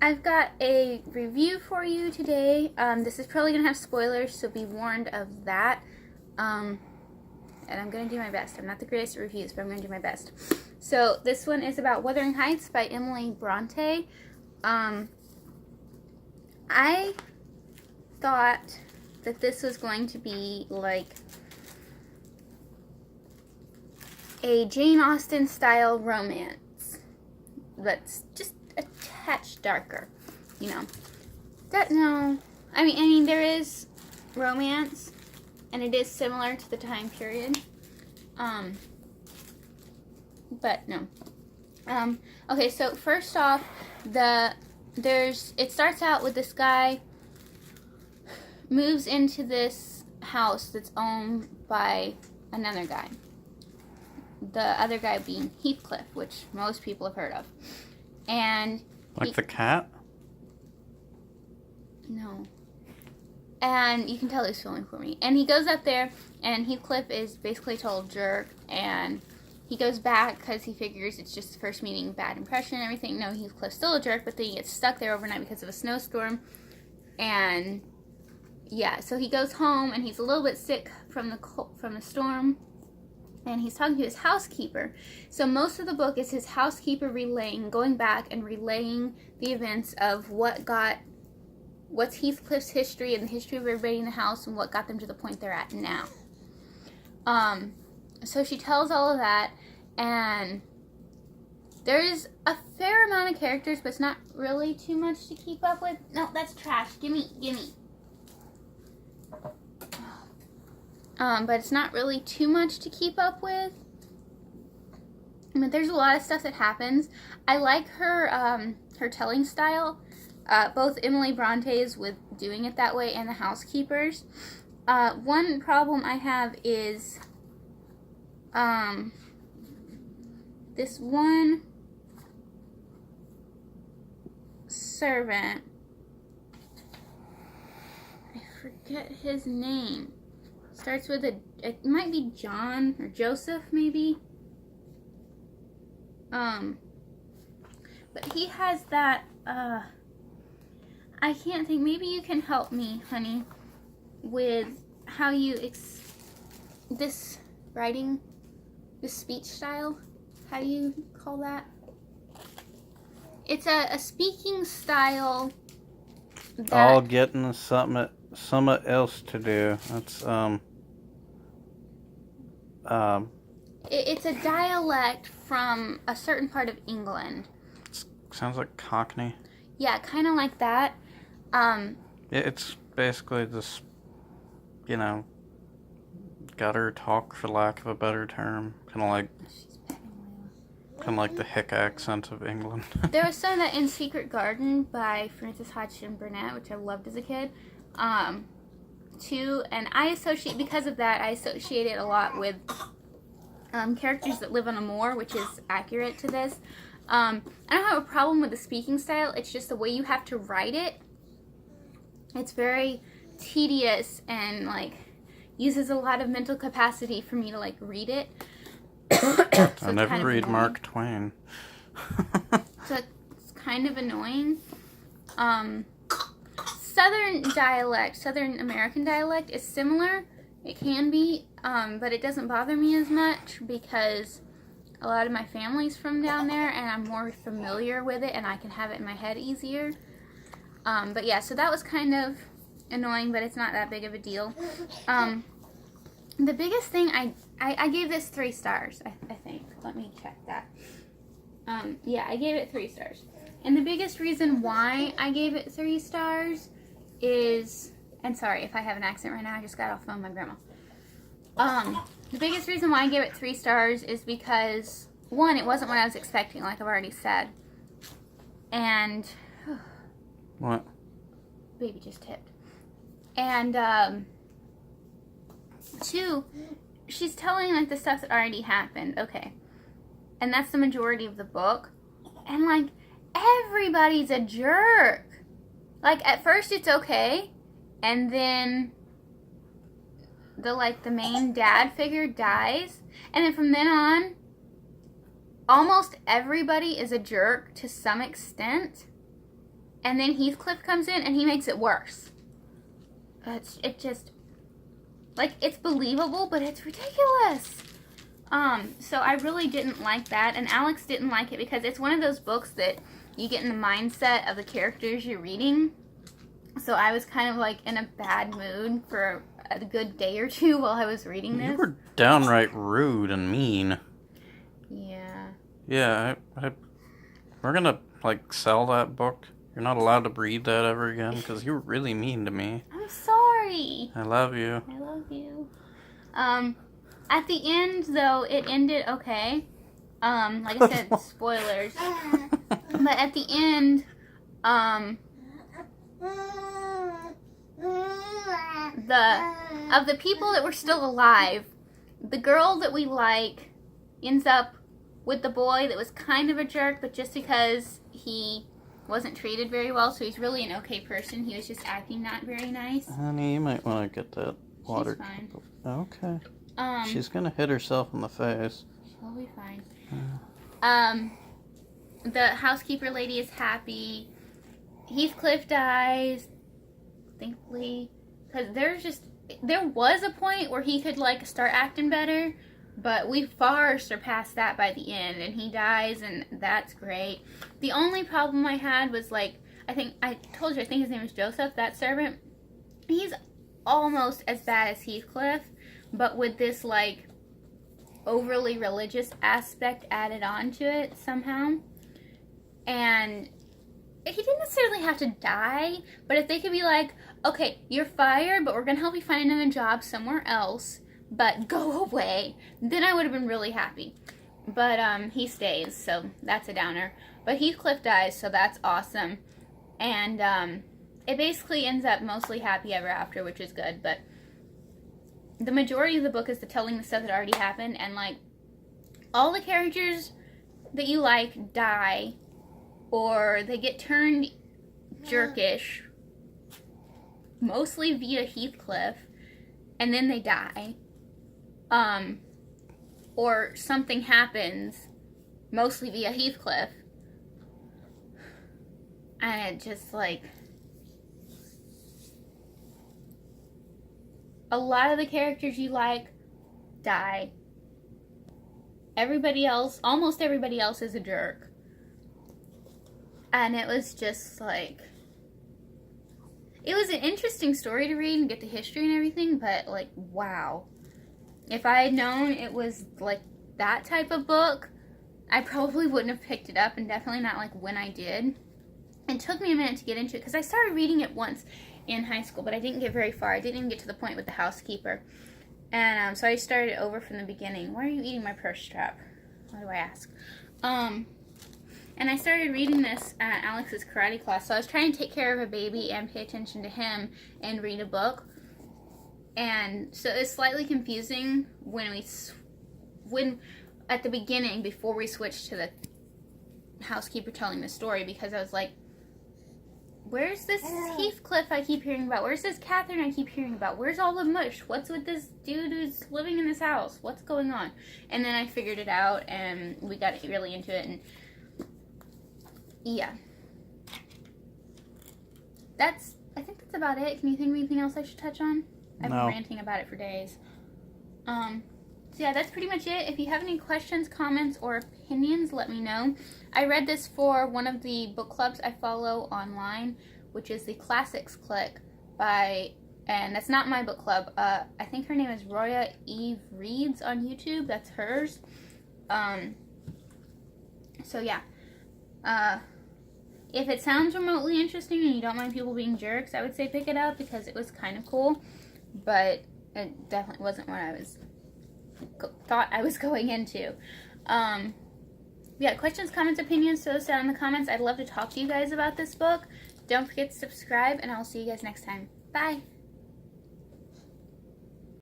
I've got a review for you today. This is probably going to have spoilers, so be warned of that. And I'm going to do my best. I'm not the greatest at reviews, but I'm going to do my best. So this one is about Wuthering Heights by Emily Bronte. I thought that this was going to be like a Jane Austen style romance that's just a touch darker, you know. I mean there is romance and it is similar to the time period, but no. Okay, so first off, it starts out with this guy moves into this house that's owned by another guy. The other guy being Heathcliff, which most people have heard of. And the cat? No. And you can tell he's filming for me. And he goes up there, and Heathcliff is basically told jerk, and he goes back because he figures it's just the first meeting, bad impression and everything. No, Heathcliff's still a jerk, but then he gets stuck there overnight because of a snowstorm. And yeah, so he goes home, and he's a little bit sick from the storm. And he's talking to his housekeeper. So most of the book is his housekeeper going back and relaying the events of what's Heathcliff's history and the history of everybody in the house and what got them to the point they're at now. So she tells all of that, and there's a fair amount of characters, but it's not really too much to keep up with. No, that's trash. Gimme. But it's not really too much to keep up with. But there's a lot of stuff that happens. I like her telling style. Both Emily Bronte's with doing it that way and the housekeepers. One problem I have is this one servant. I forget his name. Starts with it might be John or Joseph, maybe. But he has that, I can't think, maybe you can help me, honey, with how you, this speech style, how do you call that? It's a speaking style that... All getting something else to do. That's, It's a dialect from a certain part of England. Sounds like Cockney. Yeah, kind of like that. It's basically this, gutter talk, for lack of a better term. Kind of like the hick accent of England. There was some that in Secret Garden by Frances Hodgson Burnett, which I loved as a kid, too. And because of that, I associate it a lot with characters that live on a moor, which is accurate to this. I don't have a problem with the speaking style. It's just the way you have to write it. It's very tedious and uses a lot of mental capacity for me to read it. So I never read Mark Twain. So it's kind of annoying. Southern American dialect is similar. It can be, but it doesn't bother me as much because a lot of my family's from down there and I'm more familiar with it and I can have it in my head easier. But yeah, so that was kind of annoying, but it's not that big of a deal. The biggest thing, I gave this 3 stars, I think. Let me check that. Yeah, I gave it 3 stars. And the biggest reason why I gave it 3 stars is, and sorry if I have an accent right now, I just got off the phone with my grandma. The biggest reason why I gave it 3 stars is because, one, it wasn't what I was expecting, like I've already said. And... What? Baby just tipped. And, 2, she's telling, the stuff that already happened, okay. And that's the majority of the book. And, everybody's a jerk. At first it's okay, and then the main dad figure dies, and then from then on, almost everybody is a jerk to some extent. And then Heathcliff comes in and he makes it worse. It just, like, it's believable, but it's ridiculous. So I really didn't like that, and Alex didn't like it because it's one of those books that you get in the mindset of the characters you're reading. So I was kind of like in a bad mood for a good day or two while I was reading this. You were downright rude and mean. Yeah. Yeah, we're gonna, like, sell that book. You're not allowed to read that ever again because you were really mean to me. I'm sorry. I love you. I love you. At the end, though, it ended okay. Like I said, spoilers. But at the end, of the people that were still alive, the girl that we like ends up with the boy that was kind of a jerk, but just because he wasn't treated very well, so he's really an okay person. He was just acting not very nice. Honey, you might want to get that water. She's fine. Okay. She's gonna hit herself in the face. She'll be fine. The housekeeper lady is happy. Heathcliff dies, thankfully, because there was a point where he could, like, start acting better, but we far surpassed that by the end, and he dies, and that's great. The only problem I had was, like, I think his name is Joseph, that servant. He's almost as bad as Heathcliff, but with this, like, overly religious aspect added on to it somehow. And he didn't necessarily have to die, but if they could be like, okay, you're fired, but we're going to help you find another job somewhere else, but go away, then I would have been really happy. But he stays, so that's a downer. But Heathcliff dies, so that's awesome. And it basically ends up mostly happy ever after, which is good. But the majority of the book is telling the stuff that already happened, and, like, all the characters that you like die, or they get turned jerkish, mostly via Heathcliff, and then they die. Or something happens, mostly via Heathcliff, and it just, like, a lot of the characters you like die. Everybody else, almost everybody else, is a jerk. And it was just, like, it was an interesting story to read and get the history and everything, but, like, wow. If I had known it was, like, that type of book, I probably wouldn't have picked it up, and definitely not, like, when I did. It took me a minute to get into it, because I started reading it once in high school, but I didn't get very far. I didn't even get to the point with the housekeeper. And so I started over from the beginning. Why are you eating my purse strap? Why do I ask? And I started reading this at Alex's karate class. So I was trying to take care of a baby and pay attention to him and read a book. And so it's slightly confusing when at the beginning, before we switched to the housekeeper telling the story, because I was like, where's this Heathcliff I keep hearing about? Where's this Catherine I keep hearing about? Where's all the mush? What's with this dude who's living in this house? What's going on? And then I figured it out, and we got really into it, and yeah. I think that's about it. Can you think of anything else I should touch on? I've been ranting about it for days. So yeah, that's pretty much it. If you have any questions, comments, or opinions, let me know. I read this for one of the book clubs I follow online, which is the Classics Clique and that's not my book club. I think her name is Roya Eve Reads on YouTube. That's hers. So yeah. If it sounds remotely interesting and you don't mind people being jerks, I would say pick it up because it was kind of cool. But it definitely wasn't what I thought I was going into. Yeah, questions, comments, opinions, throw those down in the comments. I'd love to talk to you guys about this book. Don't forget to subscribe, and I'll see you guys next time. Bye!